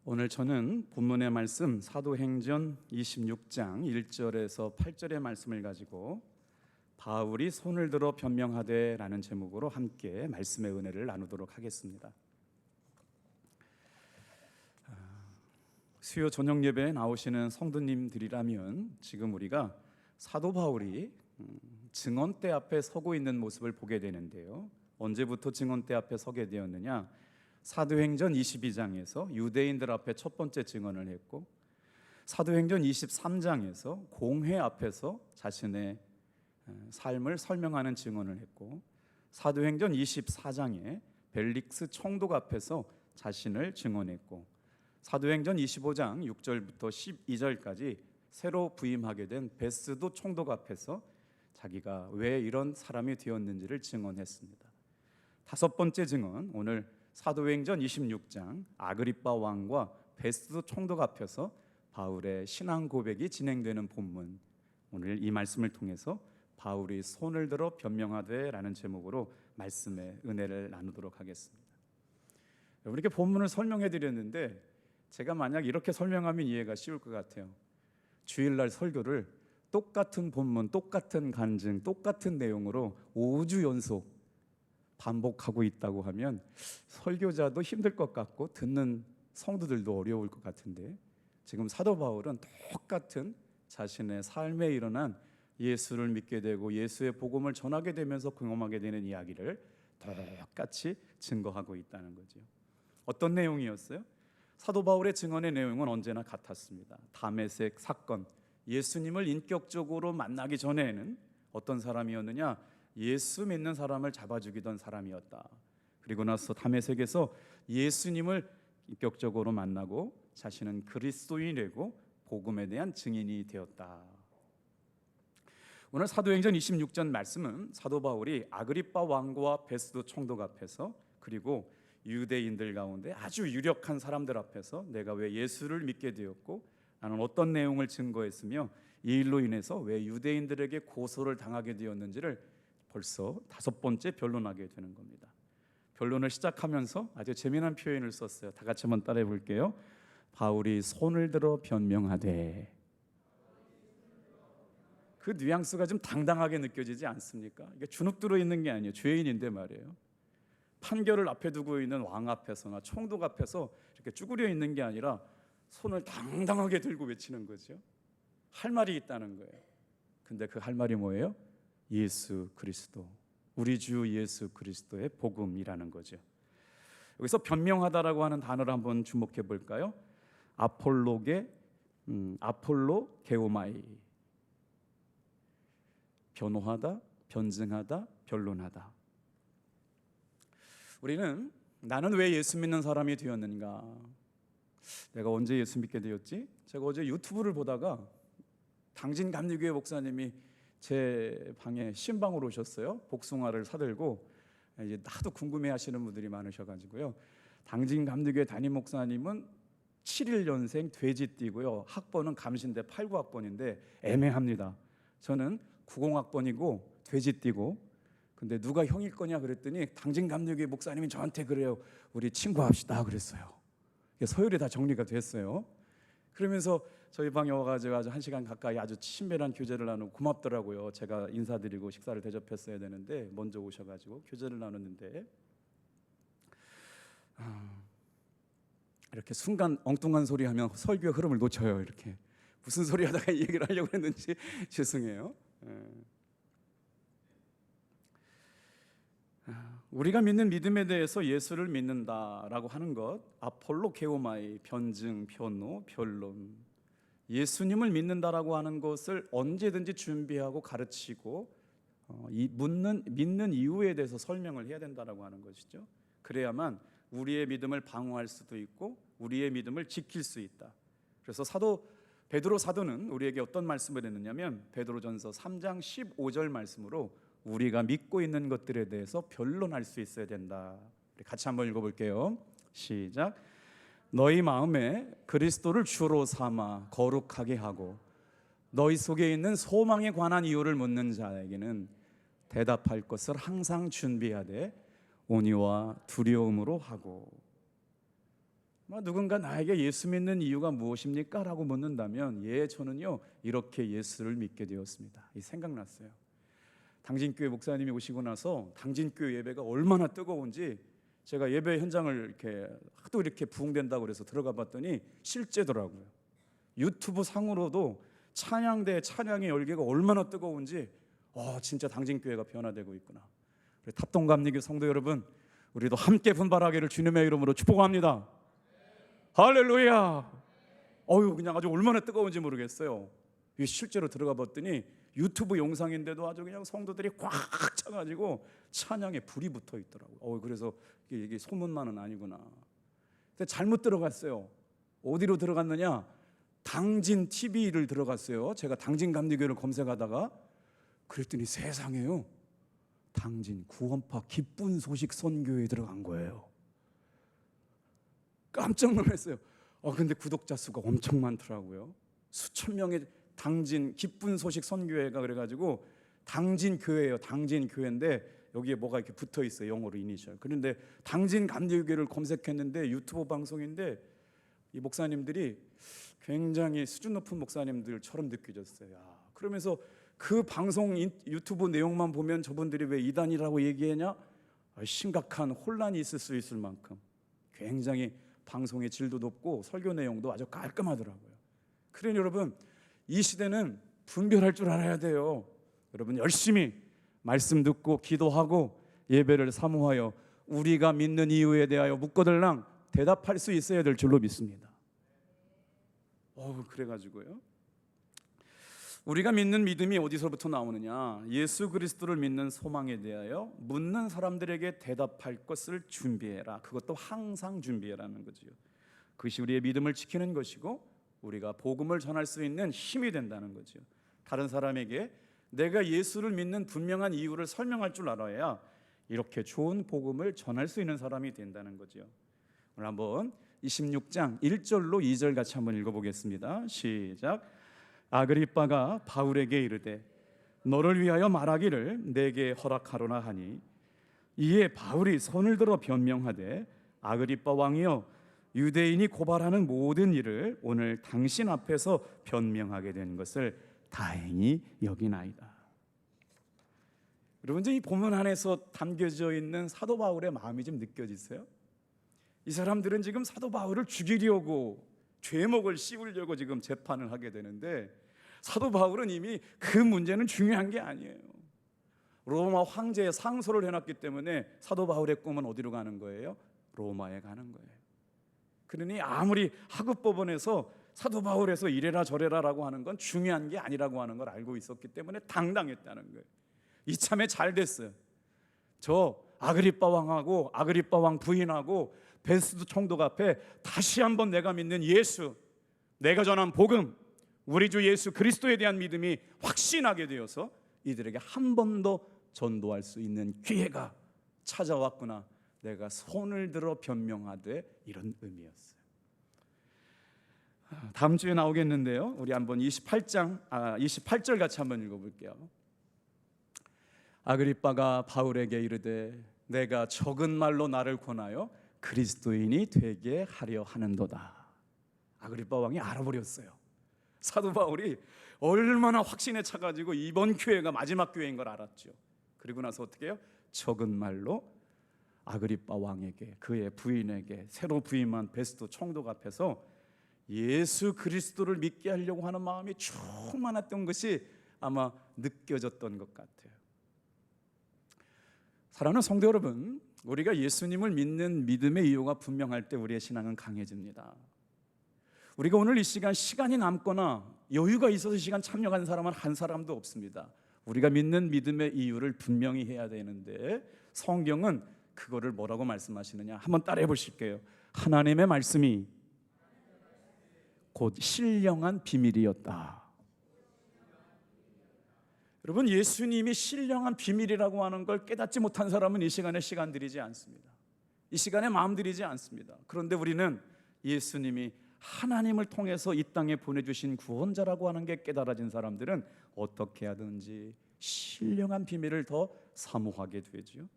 오늘 저는 본문의 말씀 사도행전 26장 1절에서 8절의 말씀을 가지고 바울이 손을 들어 변명하되 라는 제목으로 함께 말씀의 은혜를 나누도록 하겠습니다. 수요 저녁 예배에 나오시는 성도님들이라면 지금 우리가 사도 바울이 증언대 앞에 서고 있는 모습을 보게 되는데요, 언제부터 증언대 앞에 서게 되었느냐? 사도행전 22장에서 유대인들 앞에 첫 번째 증언을 했고, 사도행전 23장에서 공회 앞에서 자신의 삶을 설명하는 증언을 했고, 사도행전 24장에 벨릭스 총독 앞에서 자신을 증언했고, 사도행전 25장 6절부터 12절까지 새로 부임하게 된 베스도 총독 앞에서 자기가 왜 이런 사람이 되었는지를 증언했습니다. 다섯 번째 증언, 오늘 사도행전 26장 아그리빠 왕과 베스도 총독 앞에서 바울의 신앙 고백이 진행되는 본문, 오늘 이 말씀을 통해서 바울이 손을 들어 변명하되 라는 제목으로 말씀의 은혜를 나누도록 하겠습니다. 이렇게 본문을 설명해 드렸는데, 제가 만약 이렇게 설명하면 이해가 쉬울 것 같아요. 주일날 설교를 똑같은 본문, 똑같은 간증, 똑같은 내용으로 5주 연속 반복하고 있다고 하면 설교자도 힘들 것 같고 듣는 성도들도 어려울 것 같은데, 지금 사도 바울은 똑같은 자신의 삶에 일어난 예수를 믿게 되고 예수의 복음을 전하게 되면서 경험하게 되는 이야기를 똑같이 증거하고 있다는 거죠. 어떤 내용이었어요? 사도 바울의 증언의 내용은 언제나 같았습니다. 다메섹 사건, 예수님을 인격적으로 만나기 전에는 어떤 사람이었느냐? 예수 믿는 사람을 잡아 죽이던 사람이었다. 그리고 나서 다메섹에서 예수님을 인격적으로 만나고 자신은 그리스도인이 되고 복음에 대한 증인이 되었다. 오늘 사도행전 26장 말씀은 사도 바울이 아그리빠 왕과 베스도 총독 앞에서, 그리고 유대인들 가운데 아주 유력한 사람들 앞에서 내가 왜 예수를 믿게 되었고 나는 어떤 내용을 증거했으며 이 일로 인해서 왜 유대인들에게 고소를 당하게 되었는지를 벌써 다섯 번째 변론하게 되는 겁니다. 변론을 시작하면서 아주 재미난 표현을 썼어요. 다 같이 한번 따라해 볼게요. 바울이 손을 들어 변명하되. 그 뉘앙스가 좀 당당하게 느껴지지 않습니까? 이게 주눅 들어 있는 게 아니에요. 죄인인데 말이에요. 판결을 앞에 두고 있는 왕 앞에서나 총독 앞에서 이렇게 쭈그려 있는 게 아니라 손을 당당하게 들고 외치는 거죠. 할 말이 있다는 거예요. 근데 그 할 말이 뭐예요? 예수 그리스도, 우리 주 예수 그리스도의 복음이라는 거죠. 여기서 변명하다라고 하는 단어를 한번 주목해 볼까요? 아폴로 게오마이, 변호하다, 변증하다, 변론하다. 우리는 나는 왜 예수 믿는 사람이 되었는가? 내가 언제 예수 믿게 되었지? 제가 어제 유튜브를 보다가 당진감리교회 목사님이 제 방에 신방으로 오셨어요. 복숭아를 사들고. 이제 나도 궁금해하시는 분들이 많으셔가지고요. 당진감리교회 담임 목사님은 71년생 돼지띠고요. 학번은 감신대 89학번인데 애매합니다. 저는 90학번이고 돼지띠고. 근데 누가 형일 거냐 그랬더니 당진감리교회 목사님이 저한테 그래요. 우리 친구합시다 그랬어요. 서열이 다 정리가 됐어요. 그러면서 저희 방에 와가지고 아주 1시간 가까이 아주 친밀한 교제를 나누고 고맙더라고요. 제가 인사드리고 식사를 대접했어야 되는데 먼저 오셔가지고 교제를 나눴는데, 이렇게 순간 엉뚱한 소리 하면 설교의 흐름을 놓쳐요. 이렇게 무슨 소리 하다가 이 얘기를 하려고 했는지 죄송해요. 우리가 믿는 믿음에 대해서 예수를 믿는다라고 하는 것, 아폴로 게오마이, 변증, 변호, 변론, 예수님을 믿는다라고 하는 것을 언제든지 준비하고 가르치고 믿는 이유에 대해서 설명을 해야 된다라고 하는 것이죠. 그래야만 우리의 믿음을 방어할 수도 있고 우리의 믿음을 지킬 수 있다. 그래서 베드로 사도는 우리에게 어떤 말씀을 했느냐면 베드로전서 3장 15절 말씀으로 우리가 믿고 있는 것들에 대해서 변론할 수 있어야 된다. 같이 한번 읽어볼게요. 시작. 너희 마음에 그리스도를 주로 삼아 거룩하게 하고 너희 속에 있는 소망에 관한 이유를 묻는 자에게는 대답할 것을 항상 준비하되 온유와 두려움으로 하고. 누군가 나에게 예수 믿는 이유가 무엇입니까? 라고 묻는다면 저는요 이렇게 예수를 믿게 되었습니다. 이 생각났어요. 당진교회 목사님이 오시고 나서 당진교회 예배가 얼마나 뜨거운지 제가 예배 현장을 이렇게 하도 이렇게 부흥된다고 그래서 들어가 봤더니 실제더라고요. 유튜브 상으로도 찬양대 찬양의 열기가 얼마나 뜨거운지 진짜 당진교회가 변화되고 있구나. 탑동감리교 성도 여러분, 우리도 함께 분발하기를 주님의 이름으로 축복합니다. 할렐루야. 그냥 아주 얼마나 뜨거운지 모르겠어요. 실제로 들어가 봤더니 유튜브 영상인데도 아주 그냥 성도들이 꽉 차가지고 찬양에 불이 붙어 있더라고요. 그래서 이게 소문만은 아니구나. 근데 잘못 들어갔어요. 어디로 들어갔느냐? 당진 TV를 들어갔어요. 제가 당진 감리교를 검색하다가 그랬더니 세상에요, 당진 구원파 기쁜 소식 선교에 들어간 거예요. 깜짝 놀랐어요. 근데 구독자 수가 엄청 많더라고요. 수천 명의 당진 기쁜 소식 선교회가 그래가지고 당진 교회예요. 당진 교회인데 여기에 뭐가 이렇게 붙어 있어요. 영어로 이니셜. 그런데 당진 감리교회를 검색했는데 유튜브 방송인데 이 목사님들이 굉장히 수준 높은 목사님들처럼 느껴졌어요. 그러면서 그 방송 유튜브 내용만 보면 저분들이 왜 이단이라고 얘기하냐? 심각한 혼란이 있을 수 있을 만큼 굉장히 방송의 질도 높고 설교 내용도 아주 깔끔하더라고요. 그러니 여러분, 이 시대는 분별할 줄 알아야 돼요. 여러분 열심히 말씀 듣고 기도하고 예배를 사모하여 우리가 믿는 이유에 대하여 묻거들랑 대답할 수 있어야 될 줄로 믿습니다. 그래가지고요, 우리가 믿는 믿음이 어디서부터 나오느냐? 예수 그리스도를 믿는 소망에 대하여 묻는 사람들에게 대답할 것을 준비해라. 그것도 항상 준비해라는 거죠. 그것이 우리의 믿음을 지키는 것이고 우리가 복음을 전할 수 있는 힘이 된다는 거죠. 다른 사람에게 내가 예수를 믿는 분명한 이유를 설명할 줄 알아야 이렇게 좋은 복음을 전할 수 있는 사람이 된다는 거죠. 오늘 한번 26장 1절로 2절 같이 한번 읽어보겠습니다. 시작. 아그리빠가 바울에게 이르되 너를 위하여 말하기를 내게 허락하로나 하니, 이에 바울이 손을 들어 변명하되 아그리빠 왕이여, 유대인이 고발하는 모든 일을 오늘 당신 앞에서 변명하게 된 것을 다행히 여기나이다. 여러분, 이 본문 안에서 담겨져 있는 사도 바울의 마음이 좀 느껴지세요? 이 사람들은 지금 사도 바울을 죽이려고 죄목을 씌우려고 지금 재판을 하게 되는데, 사도 바울은 이미 그 문제는 중요한 게 아니에요. 로마 황제에 상소를 해놨기 때문에 사도 바울의 꿈은 어디로 가는 거예요? 로마에 가는 거예요. 그러니 아무리 하급법원에서 사도 바울에서 이래라 저래라라고 하는 건 중요한 게 아니라고 하는 걸 알고 있었기 때문에 당당했다는 거예요. 이참에 잘 됐어요. 저 아그리빠 왕하고 아그리빠 왕 부인하고 베스도 총독 앞에 다시 한번 내가 믿는 예수, 내가 전한 복음, 우리 주 예수 그리스도에 대한 믿음이 확신하게 되어서 이들에게 한 번 더 전도할 수 있는 기회가 찾아왔구나, 내가 손을 들어 변명하되, 이런 의미였어요. 다음 주에 나오겠는데요, 우리 한번 28절 같이 한번 읽어볼게요. 아그리빠가 바울에게 이르되 내가 적은 말로 나를 권하여 그리스도인이 되게 하려 하는도다. 아그리빠 왕이 알아버렸어요. 사도 바울이 얼마나 확신에 차가지고 이번 교회가 마지막 교회인 걸 알았죠. 그리고 나서 어떻게 해요? 적은 말로 아그리빠 왕에게, 그의 부인에게, 새로 부임한 베스도 총독 앞에서 예수 그리스도를 믿게 하려고 하는 마음이 충만했던 것이 아마 느껴졌던 것 같아요. 사랑하는 성도 여러분, 우리가 예수님을 믿는 믿음의 이유가 분명할 때 우리의 신앙은 강해집니다. 우리가 오늘 이 시간이 남거나 여유가 있어서 시간 참여한 사람은 한 사람도 없습니다. 우리가 믿는 믿음의 이유를 분명히 해야 되는데, 성경은 그거를 뭐라고 말씀하시느냐, 한번 따라해 보실게요. 하나님의 말씀이 곧 신령한 비밀이었다. 여러분, 예수님이 신령한 비밀이라고 하는 걸 깨닫지 못한 사람은 이 시간에 시간 들이지 않습니다. 이 시간에 마음 들이지 않습니다. 그런데 우리는 예수님이 하나님을 통해서 이 땅에 보내주신 구원자라고 하는 게 깨달아진 사람들은 어떻게 하든지 신령한 비밀을 더 사모하게 되죠.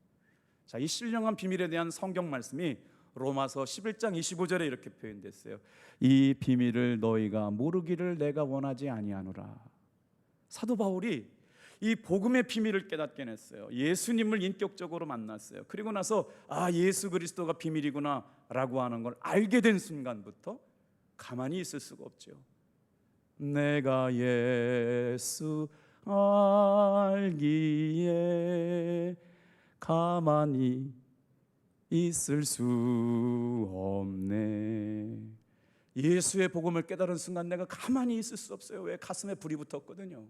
자, 이 신령한 비밀에 대한 성경 말씀이 로마서 11장 25절에 이렇게 표현됐어요. 이 비밀을 너희가 모르기를 내가 원하지 아니하노라. 사도 바울이 이 복음의 비밀을 깨닫게 했어요. 예수님을 인격적으로 만났어요. 그리고 나서 예수 그리스도가 비밀이구나 라고 하는 걸 알게 된 순간부터 가만히 있을 수가 없죠. 내가 예수 알기에 가만히 있을 수 없네. 예수의 복음을 깨달은 순간 내가 가만히 있을 수 없어요. 왜? 가슴에 불이 붙었거든요.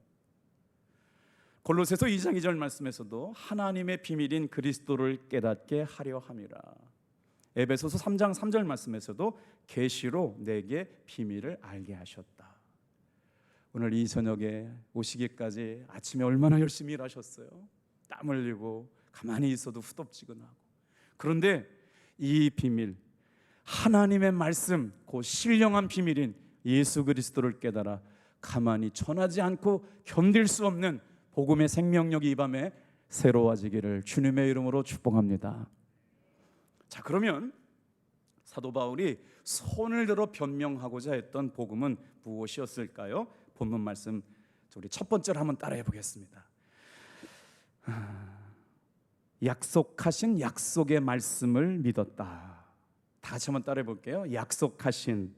골로새서 2장 2절 말씀에서도 하나님의 비밀인 그리스도를 깨닫게 하려 함이라. 에베소서 3장 3절 말씀에서도 계시로 내게 비밀을 알게 하셨다. 오늘 이 저녁에 오시기까지 아침에 얼마나 열심히 일하셨어요. 땀 흘리고 가만히 있어도 후덥지근하고. 그런데 이 비밀, 하나님의 말씀, 그 신령한 비밀인 예수 그리스도를 깨달아 가만히 전하지 않고 견딜 수 없는 복음의 생명력이 이 밤에 새로워지기를 주님의 이름으로 축복합니다. 자, 그러면 사도 바울이 손을 들어 변명하고자 했던 복음은 무엇이었을까요? 본문 말씀 우리 첫 번째로 한번 따라해 보겠습니다. 약속하신 약속의 말씀을 믿었다. 다 같이 한번 따라해 볼게요. 약속하신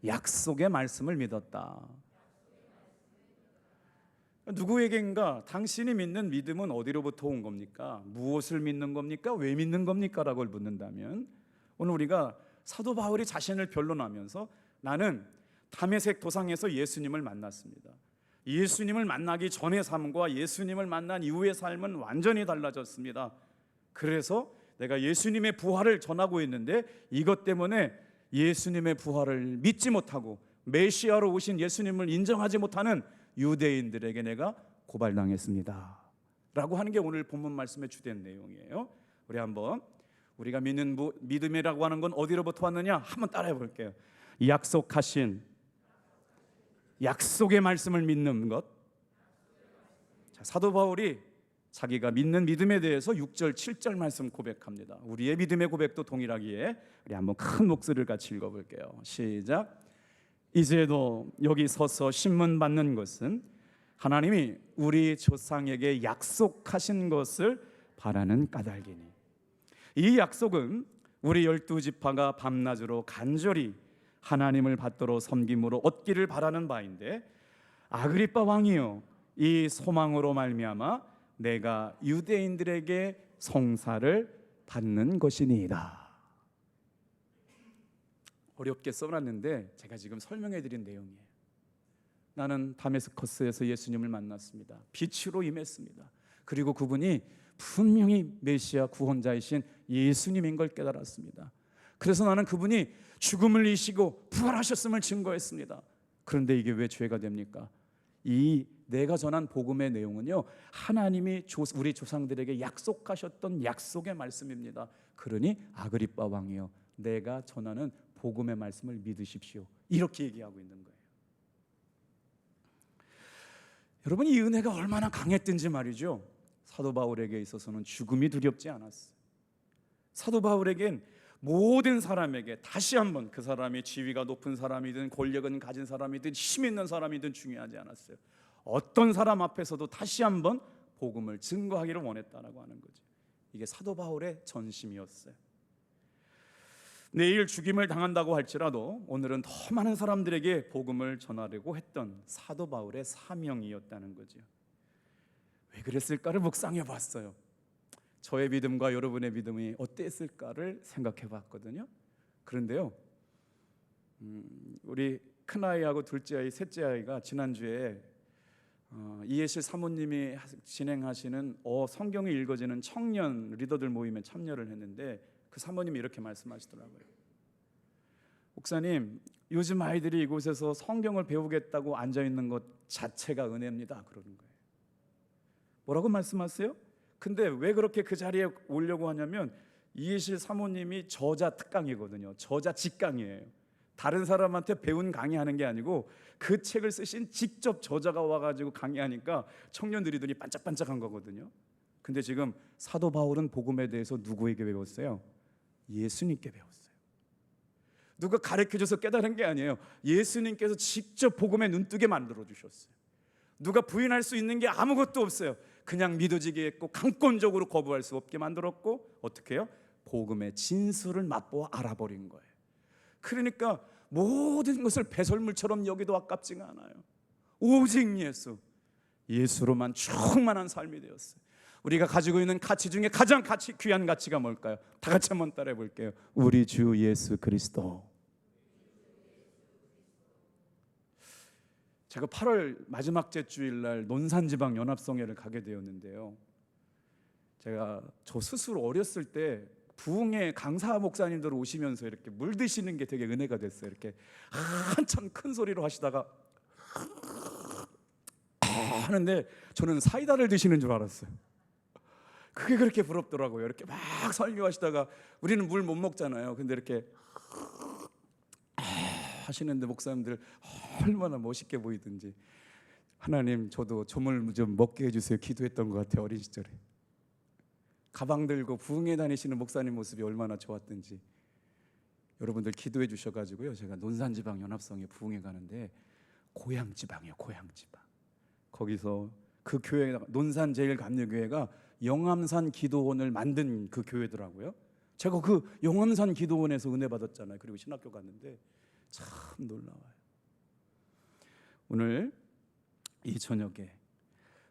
약속의 말씀을 믿었다. 누구에겐가 당신이 믿는 믿음은 어디로부터 온 겁니까? 무엇을 믿는 겁니까? 왜 믿는 겁니까? 라고 묻는다면 오늘 우리가 사도 바울이 자신을 변론하면서 나는 다메섹 도상에서 예수님을 만났습니다. 예수님을 만나기 전의 삶과 예수님을 만난 이후의 삶은 완전히 달라졌습니다. 그래서 내가 예수님의 부활을 전하고 있는데 이것 때문에 예수님의 부활을 믿지 못하고 메시아로 오신 예수님을 인정하지 못하는 유대인들에게 내가 고발당했습니다 라고 하는 게 오늘 본문 말씀의 주된 내용이에요. 우리 한번 우리가 믿는 믿음이라고 하는 건 어디로부터 왔느냐 한번 따라해 볼게요. 약속하신 약속의 말씀을 믿는 것. 자, 사도 바울이 자기가 믿는 믿음에 대해서 6절 7절 말씀 고백합니다. 우리의 믿음의 고백도 동일하기에 우리 한번 큰 목소리를 같이 읽어볼게요. 시작. 이제도 여기 서서 신문 받는 것은 하나님이 우리 조상에게 약속하신 것을 바라는 까닭이니 이 약속은 우리 12지파가 밤낮으로 간절히 하나님을 받들어 섬김으로 얻기를 바라는 바인데 아그리빠 왕이여 이 소망으로 말미암아 내가 유대인들에게 성사를 받는 것이니이다. 어렵게 써놨는데 제가 지금 설명해드린 내용이에요. 나는 다메스커스에서 예수님을 만났습니다. 빛으로 임했습니다. 그리고 그분이 분명히 메시아 구원자이신 예수님인 걸 깨달았습니다. 그래서 나는 그분이 죽음을 이기시고 부활하셨음을 증거했습니다. 그런데 이게 왜 죄가 됩니까? 이 내가 전한 복음의 내용은요 하나님이 우리 조상들에게 약속하셨던 약속의 말씀입니다. 그러니 아그리빠 왕이여 내가 전하는 복음의 말씀을 믿으십시오. 이렇게 얘기하고 있는 거예요. 여러분 이 은혜가 얼마나 강했든지 말이죠. 사도 바울에게 있어서는 죽음이 두렵지 않았어요. 사도 바울에겐 모든 사람에게 다시 한번 그 사람이 지위가 높은 사람이든 권력은 가진 사람이든 힘 있는 사람이든 중요하지 않았어요. 어떤 사람 앞에서도 다시 한번 복음을 증거하기를 원했다라고 하는 거죠. 이게 사도 바울의 전심이었어요. 내일 죽임을 당한다고 할지라도 오늘은 더 많은 사람들에게 복음을 전하려고 했던 사도 바울의 사명이었다는 거죠. 왜 그랬을까를 묵상해 봤어요. 저의 믿음과 여러분의 믿음이 어땠을까를 생각해 봤거든요. 그런데요 우리 큰아이하고 둘째 아이, 셋째 아이가 지난주에 이해실 사모님이 진행하시는 성경이 읽어지는 청년 리더들 모임에 참여를 했는데 그 사모님이 이렇게 말씀하시더라고요. 목사님, 요즘 아이들이 이곳에서 성경을 배우겠다고 앉아있는 것 자체가 은혜입니다. 그러는 거예요. 뭐라고 말씀하세요? 근데 왜 그렇게 그 자리에 오려고 하냐면 이해실 사모님이 저자 특강이거든요. 저자 직강이에요. 다른 사람한테 배운 강의하는 게 아니고 그 책을 쓰신 직접 저자가 와가지고 강의하니까 청년들이 눈이 반짝반짝한 거거든요. 근데 지금 사도 바울은 복음에 대해서 누구에게 배웠어요? 예수님께 배웠어요. 누가 가르쳐줘서 깨달은 게 아니에요. 예수님께서 직접 복음에 눈뜨게 만들어 주셨어요. 누가 부인할 수 있는 게 아무것도 없어요. 그냥 믿어지게 했고 강권적으로 거부할 수 없게 만들었고, 어떻게 해요? 복음의 진수를 맛보아 알아버린 거예요. 그러니까 모든 것을 배설물처럼 여기도 아깝지가 않아요. 오직 예수로만 충만한 삶이 되었어요. 우리가 가지고 있는 가치 중에 가장 귀한 가치가 뭘까요? 다 같이 한번 따라해 볼게요. 우리 주 예수 그리스도. 제가 8월 마지막 주일날 논산지방 연합성회를 가게 되었는데요, 제가 저 스스로 어렸을 때 부흥회 강사 목사님들 오시면서 이렇게 물 드시는 게 되게 은혜가 됐어요. 이렇게 한참 큰 소리로 하시다가 하는데 저는 사이다를 드시는 줄 알았어요. 그게 그렇게 부럽더라고요. 이렇게 막 설교하시다가, 우리는 물 못 먹잖아요. 근데 이렇게 하시는데 목사님들 얼마나 멋있게 보이든지, 하나님 저도 조물 좀 먹게 해주세요 기도했던 것 같아요. 어린 시절에 가방 들고 부흥회 다니시는 목사님 모습이 얼마나 좋았든지. 여러분들 기도해 주셔가지고요, 제가 논산지방 연합성에 부흥회 가는데, 고향지방이에요. 고향지방. 거기서 그 교회가 논산제일감리교회가 영암산 기도원을 만든 그 교회더라고요. 제가 그 영암산 기도원에서 은혜 받았잖아요. 그리고 신학교 갔는데 참 놀라워요. 오늘 이 저녁에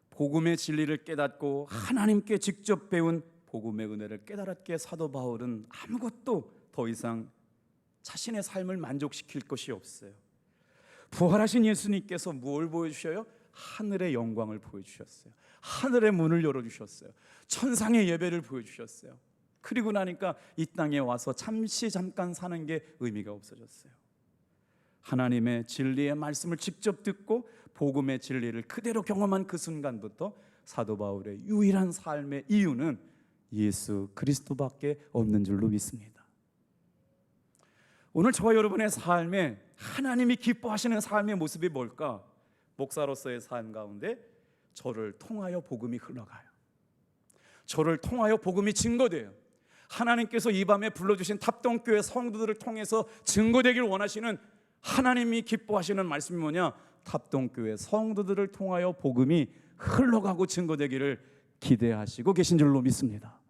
복음의 진리를 깨닫고 하나님께 직접 배운 복음의 은혜를 깨달았기에 사도 바울은 아무것도 더 이상 자신의 삶을 만족시킬 것이 없어요. 부활하신 예수님께서 뭘 보여주셔요? 하늘의 영광을 보여주셨어요. 하늘의 문을 열어주셨어요. 천상의 예배를 보여주셨어요. 그리고 나니까 이 땅에 와서 잠깐 사는 게 의미가 없어졌어요. 하나님의 진리의 말씀을 직접 듣고 복음의 진리를 그대로 경험한 그 순간부터 사도 바울의 유일한 삶의 이유는 예수 그리스도밖에 없는 줄로 믿습니다. 오늘 저와 여러분의 삶에 하나님이 기뻐하시는 삶의 모습이 뭘까? 목사로서의 삶 가운데 저를 통하여 복음이 흘러가요. 저를 통하여 복음이 증거돼요. 하나님께서 이 밤에 불러주신 탑동교회 성도들을 통해서 증거되길 원하시는 하나님이 기뻐하시는 말씀이 뭐냐? 탑동교회 성도들을 통하여 복음이 흘러가고 증거되기를 기대하시고 계신 줄로 믿습니다.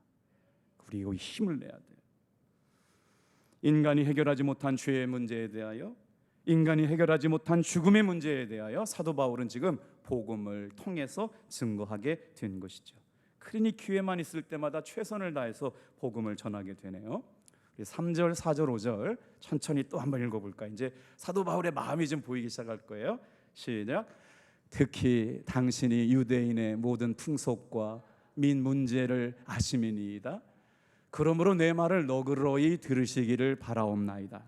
그리고 힘을 내야 돼요. 인간이 해결하지 못한 죄의 문제에 대하여, 인간이 해결하지 못한 죽음의 문제에 대하여 사도 바울은 지금 복음을 통해서 증거하게 된 것이죠. 그러니 기회만 있을 때마다 최선을 다해서 복음을 전하게 되네요. 3절, 4절, 5절 천천히 또 한번 읽어볼까요? 이제 사도 바울의 마음이 좀 보이기 시작할 거예요. 시작. 특히 당신이 유대인의 모든 풍속과 민 문제를 아심이니이다. 그러므로 내 말을 너그러이 들으시기를 바라옵나이다.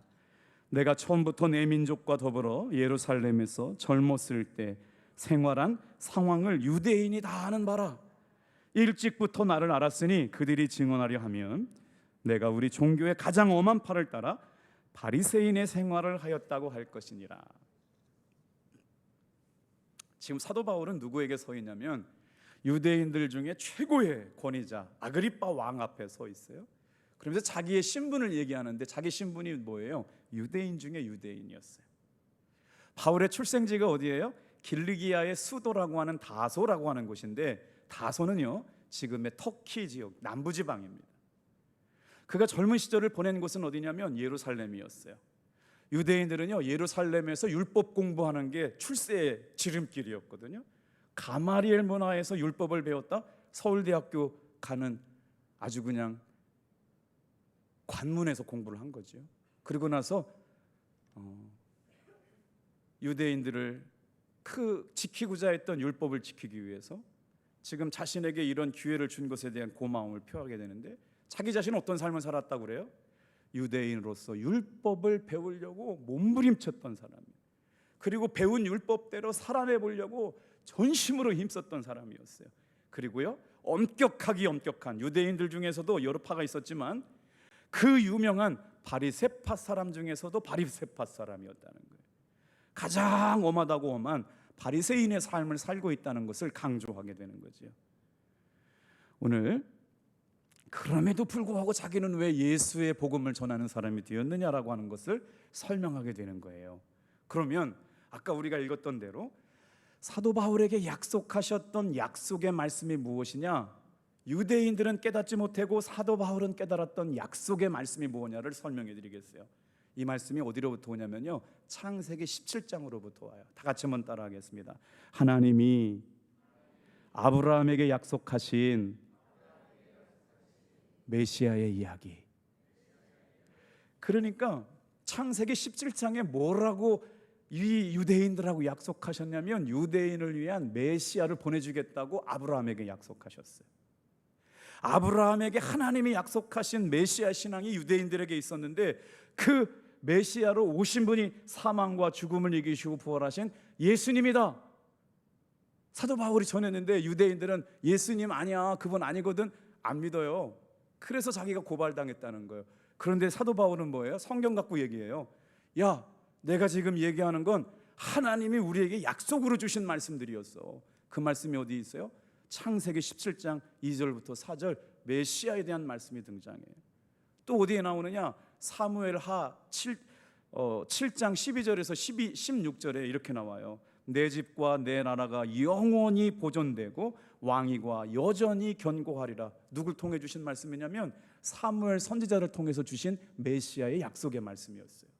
내가 처음부터 내 민족과 더불어 예루살렘에서 젊었을 때 생활한 상황을 유대인이 다 아는 바라. 일찍부터 나를 알았으니 그들이 증언하려 하면 내가 우리 종교의 가장 엄한 팔을 따라 바리새인의 생활을 하였다고 할 것이니라. 지금 사도 바울은 누구에게 서 있냐면 유대인들 중에 최고의 권위자 아그리빠 왕 앞에 서 있어요. 그러면서 자기의 신분을 얘기하는데 자기 신분이 뭐예요? 유대인 중에 유대인이었어요. 바울의 출생지가 어디예요? 길리기아의 수도라고 하는 다소라고 하는 곳인데, 다소는요 지금의 터키 지역 남부지방입니다. 그가 젊은 시절을 보낸 곳은 어디냐면 예루살렘이었어요. 유대인들은요 예루살렘에서 율법 공부하는 게 출세의 지름길이었거든요. 가마리엘 문화에서 율법을 배웠다 서울대학교 가는 아주 그냥 관문에서 공부를 한 거죠. 그리고 나서 유대인들을 지키고자 했던 율법을 지키기 위해서 지금 자신에게 이런 기회를 준 것에 대한 고마움을 표하게 되는데, 자기 자신은 어떤 삶을 살았다고 그래요? 유대인으로서 율법을 배우려고 몸부림쳤던 사람이에요. 그리고 배운 율법대로 살아내 보려고 전심으로 힘썼던 사람이었어요. 그리고요 엄격한 유대인들 중에서도 여러 파가 있었지만 그 유명한 바리새파 사람 중에서도 바리새파 사람이었다는 거예요. 가장 엄하다고 엄한 바리새인의 삶을 살고 있다는 것을 강조하게 되는 거죠. 오늘 그럼에도 불구하고 자기는 왜 예수의 복음을 전하는 사람이 되었느냐라고 하는 것을 설명하게 되는 거예요. 그러면 아까 우리가 읽었던 대로 사도 바울에게 약속하셨던 약속의 말씀이 무엇이냐? 유대인들은 깨닫지 못하고 사도 바울은 깨달았던 약속의 말씀이 무엇냐를 설명해 드리겠어요. 이 말씀이 어디로부터 오냐면요, 창세기 17장으로부터 와요. 다 같이 한번 따라하겠습니다. 하나님이 아브라함에게 약속하신 메시아의 이야기. 그러니까 창세기 17장에 뭐라고 이 유대인들하고 약속하셨냐면 유대인을 위한 메시아를 보내주겠다고 아브라함에게 약속하셨어요. 아브라함에게 하나님이 약속하신 메시아 신앙이 유대인들에게 있었는데 그 메시아로 오신 분이 사망과 죽음을 이기시고 부활하신 예수님이다. 사도 바울이 전했는데 유대인들은 예수님 아니야, 그분 아니거든, 안 믿어요. 그래서 자기가 고발당했다는 거예요. 그런데 사도 바울은 뭐예요? 성경 갖고 얘기해요. 야, 내가 지금 얘기하는 건 하나님이 우리에게 약속으로 주신 말씀들이었어. 그 말씀이 어디 있어요? 창세기 17장 2절부터 4절 메시아에 대한 말씀이 등장해요. 또 어디에 나오느냐? 사무엘하 7장 12절에서 16절에 이렇게 나와요. 내 집과 내 나라가 영원히 보존되고 왕위가 여전히 견고하리라. 누굴 통해 주신 말씀이냐면 사무엘 선지자를 통해서 주신 메시아의 약속의 말씀이었어요.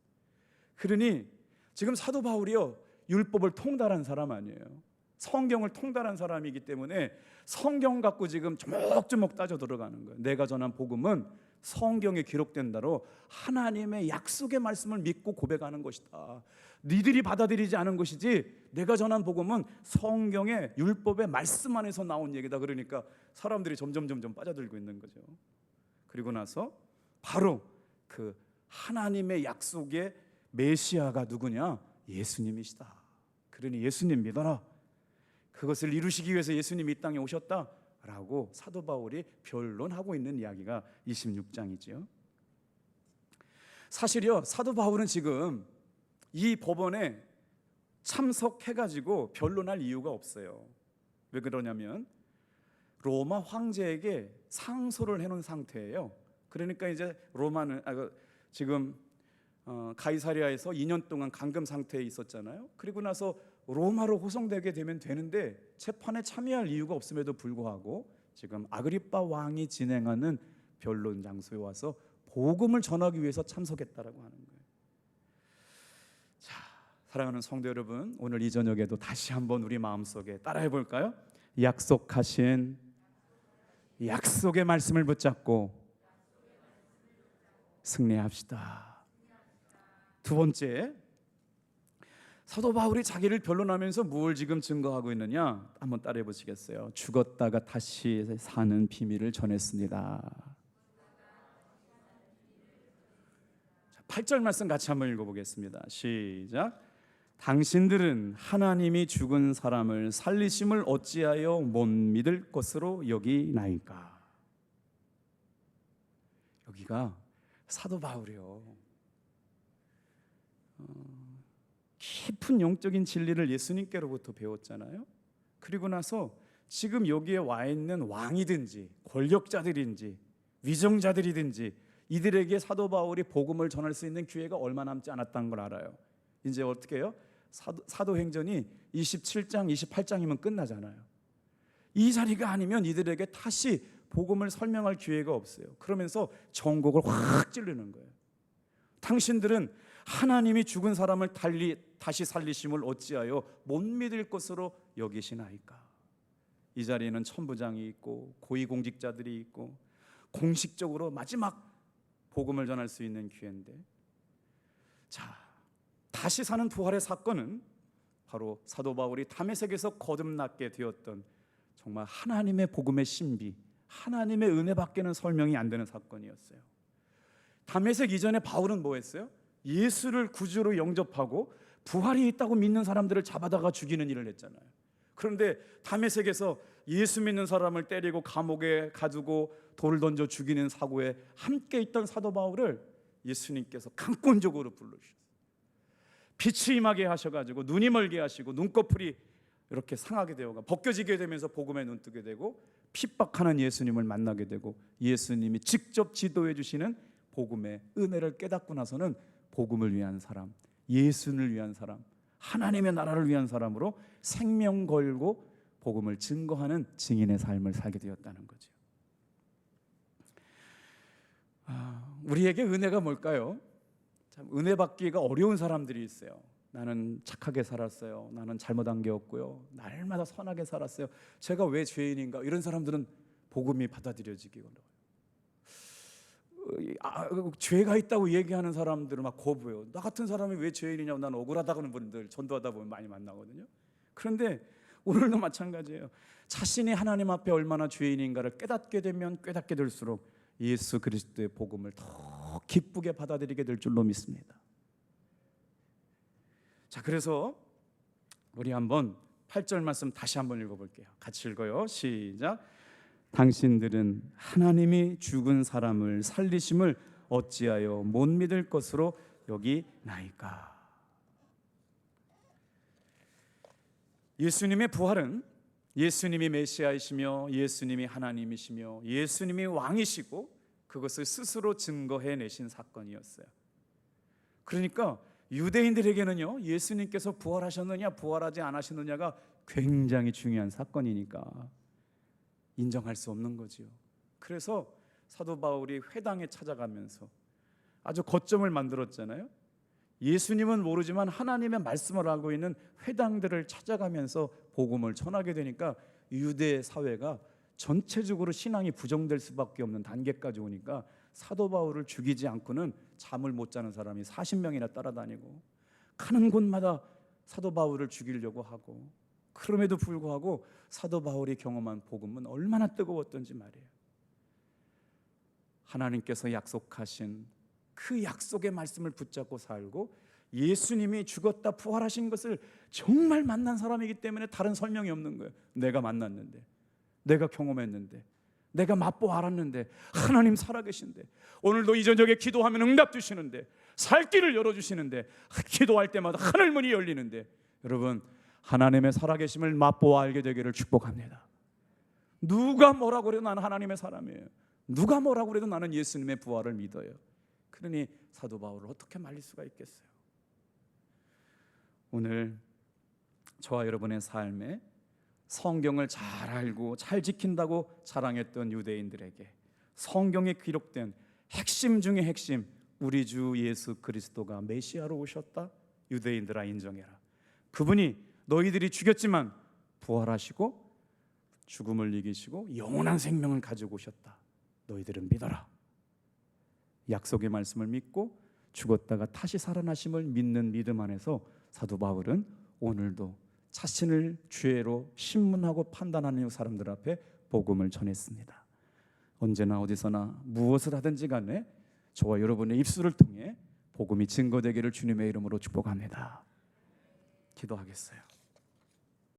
그러니 지금 사도 바울이요, 율법을 통달한 사람 아니에요. 성경을 통달한 사람이기 때문에 성경 갖고 지금 조목조목 따져 들어가는 거예요. 내가 전한 복음은 성경에 기록된 대로 하나님의 약속의 말씀을 믿고 고백하는 것이다. 니들이 받아들이지 않은 것이지 내가 전한 복음은 성경의 율법의 말씀 안에서 나온 얘기다. 그러니까 사람들이 점점 빠져들고 있는 거죠. 그리고 나서 바로 그 하나님의 약속의 메시아가 누구냐? 예수님이시다. 그러니 예수님 믿어라. 그것을 이루시기 위해서 예수님이 이 땅에 오셨다라고 사도 바울이 변론하고 있는 이야기가 26장이죠. 사실요, 사도 바울은 지금 이 법원에 참석해가지고 변론할 이유가 없어요. 왜 그러냐면 로마 황제에게 상소를 해놓은 상태예요. 그러니까 이제 로마는 지금 가이사랴에서 2년 동안 감금 상태에 있었잖아요. 그리고 나서 로마로 호송되게 되면 되는데 재판에 참여할 이유가 없음에도 불구하고 지금 아그리빠 왕이 진행하는 변론 장소에 와서 복음을 전하기 위해서 참석했다라고 하는 거예요. 자, 사랑하는 성도 여러분, 오늘 이 저녁에도 다시 한번 우리 마음속에 따라해 볼까요? 약속하신 약속의 말씀을 붙잡고 승리합시다. 두 번째, 사도 바울이 자기를 변론하면서 뭘 지금 증거하고 있느냐? 한번 따라해 보시겠어요? 죽었다가 다시 사는 비밀을 전했습니다. 8절 말씀 같이 한번 읽어보겠습니다. 시작. 당신들은 하나님이 죽은 사람을 살리심을 어찌하여 못 믿을 것으로 여기나이까? 여기가 사도 바울이요, 깊은 영적인 진리를 예수님께로부터 배웠잖아요. 그리고 나서 지금 여기에 와 있는 왕이든지 권력자들인지 위정자들이든지 이들에게 사도 바울이 복음을 전할 수 있는 기회가 얼마 남지 않았다는 걸 알아요. 이제 어떻게 해요? 사도행전이 27장 28장이면 끝나잖아요. 이 자리가 아니면 이들에게 다시 복음을 설명할 기회가 없어요. 그러면서 정곡을 확 찌르는 거예요. 당신들은 하나님이 죽은 사람을 다시 살리심을 어찌하여 못 믿을 것으로 여기시나이까? 이 자리에는 천부장이 있고 고위공직자들이 있고 공식적으로 마지막 복음을 전할 수 있는 기회인데, 자, 다시 사는 부활의 사건은 바로 사도 바울이 다메섹에서 거듭나게 되었던 정말 하나님의 복음의 신비, 하나님의 은혜밖에는 설명이 안 되는 사건이었어요. 다메섹 이전에 바울은 뭐 했어요? 예수를 구주로 영접하고 부활이 있다고 믿는 사람들을 잡아다가 죽이는 일을 했잖아요. 그런데 다메섹에서 예수 믿는 사람을 때리고 감옥에 가두고 돌을 던져 죽이는 사고에 함께 있던 사도 바울을 예수님께서 강권적으로 불러주셨어요. 빛이 임하게 하셔가지고 눈이 멀게 하시고 눈꺼풀이 이렇게 상하게 되어가 벗겨지게 되면서 복음에 눈뜨게 되고 핍박하는 예수님을 만나게 되고 예수님이 직접 지도해 주시는 복음의 은혜를 깨닫고 나서는 복음을 위한 사람, 예수를 위한 사람, 하나님의 나라를 위한 사람으로 생명 걸고 복음을 증거하는 증인의 삶을 살게 되었다는 거죠. 우리에게 은혜가 뭘까요? 참 은혜 받기가 어려운 사람들이 있어요. 나는 착하게 살았어요. 나는 잘못한 게 없고요. 날마다 선하게 살았어요. 제가 왜 죄인인가? 이런 사람들은 복음이 받아들여지기 어려워요. 죄가 있다고 얘기하는 사람들은 막 거부해요. 나 같은 사람이 왜 죄인이냐고, 나는 억울하다고 하는 분들 전도하다 보면 많이 만나거든요. 그런데 오늘도 마찬가지예요. 자신이 하나님 앞에 얼마나 죄인인가를 깨닫게 되면 깨닫게 될수록 예수 그리스도의 복음을 더 기쁘게 받아들이게 될 줄로 믿습니다. 자, 그래서 우리 한번 8절 말씀 다시 한번 읽어볼게요. 같이 읽어요. 시작. 당신들은 하나님이 죽은 사람을 살리심을 어찌하여 못 믿을 것으로 여기나이까. 예수님의 부활은 예수님이 메시아이시며 예수님이 하나님이시며 예수님이 왕이시고 그것을 스스로 증거해내신 사건이었어요. 그러니까 유대인들에게는요, 예수님께서 부활하셨느냐 부활하지 않으셨느냐가 굉장히 중요한 사건이니까 인정할 수 없는 거지요. 그래서 사도 바울이 회당에 찾아가면서 아주 거점을 만들었잖아요. 예수님은 모르지만 하나님의 말씀을 알고 있는 회당들을 찾아가면서 복음을 전하게 되니까 유대 사회가 전체적으로 신앙이 부정될 수밖에 없는 단계까지 오니까 사도 바울을 죽이지 않고는 잠을 못 자는 사람이 40명이나 따라다니고 가는 곳마다 사도 바울을 죽이려고 하고, 그럼에도 불구하고 사도 바울이 경험한 복음은 얼마나 뜨거웠던지 말이에요. 하나님께서 약속하신 그 약속의 말씀을 붙잡고 살고 예수님이 죽었다 부활하신 것을 정말 만난 사람이기 때문에 다른 설명이 없는 거예요. 내가 만났는데, 내가 경험했는데, 내가 맛보 알았는데 하나님 살아계신데, 오늘도 이 저녁에 기도하면 응답 주시는데, 살 길을 열어주시는데, 기도할 때마다 하늘문이 열리는데, 여러분 하나님의 살아계심을 맛보 알게 되기를 축복합니다. 누가 뭐라고 그래도 나는 하나님의 사람이에요. 누가 뭐라고 그래도 나는 예수님의 부활을 믿어요. 그러니 사도 바울을 어떻게 말릴 수가 있겠어요? 오늘 저와 여러분의 삶에 성경을 잘 알고 잘 지킨다고 자랑했던 유대인들에게 성경에 기록된 핵심 중의 핵심, 우리 주 예수 그리스도가 메시아로 오셨다. 유대인들아 인정해라. 그분이 너희들이 죽였지만 부활하시고 죽음을 이기시고 영원한 생명을 가지고 오셨다. 너희들은 믿어라. 약속의 말씀을 믿고 죽었다가 다시 살아나심을 믿는 믿음 안에서 사도 바울은 오늘도 자신을 죄로 신문하고 판단하는 사람들 앞에 복음을 전했습니다. 언제나 어디서나 무엇을 하든지 간에 저와 여러분의 입술을 통해 복음이 증거되기를 주님의 이름으로 축복합니다. 기도하겠어요.